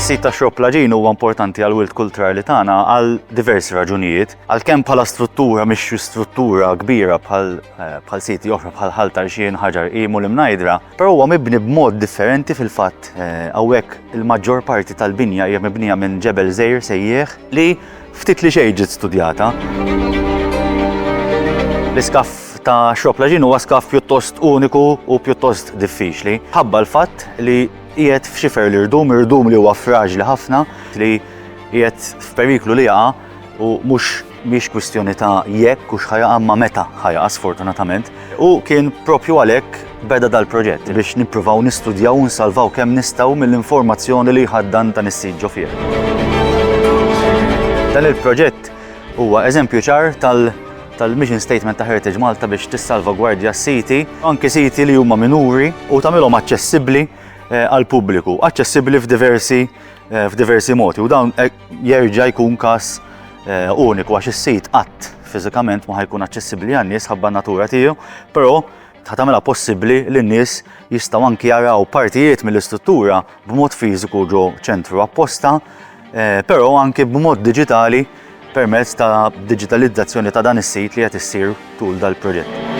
Is-sit ta' Xropp Laġin huwa importanti għall-wilt kulturali tagħna għal diversi raġunijiet. Għalkemm bħala struttura mhix struttura kbira bħal siti oħra bħal Ħaltar Xien, Ħaġar Qiem u l-Imnajdra, però huwa mibni b'mod differenti fil-fatt. Hawnhekk il-maġġor parti tal-binja hija mibnija minn ġebel żgħir sejjeħ li ftit li xejn ġiet studjata. L-iskaf ta' Xropp Laġin huwa skaf pjuttost uniku u pjuttost diffiċli. Ħabba l-fatt li qiegħed f'xifer l-irdum li huwa fraġli ħafna, li qiegħed f'periklu li jaqa' u mhix kwistjoni ta' jekk u x'ħajaqa' ma meta ħajaqa' sfortunatament. U kien proprju għalhekk beda dal-proġett biex nippruvaw nistudjaw u nsalvaw kemm nistgħu mill-informazzjoni li ħaddan ta' nissiġġu fih. Dan il-proġett huwa eżempju ċar tal-mission statement ta' Heritage Malta biex tissalvagwardja s-siti, anke siti li huma minuri u tagħmilhom aċċessibbli għal pubbliku, aċċessibbli f'diversi modi. U dawn jerġa' jkun każ uniku għax is-sit qatt fiżikament ma ħajkun aċċessibbli għan-nies ħabba n-natura tiegħu, però tagħmilha possibbli li n-nies jistgħu anke jaraw partijiet mill-istruttura b'mod fiżiku ġo ċentru apposta, però anke b'mod diġitali permezz ta' diġitalizzazzjoni ta' dan is-sit li qed issir tul dal-proġett.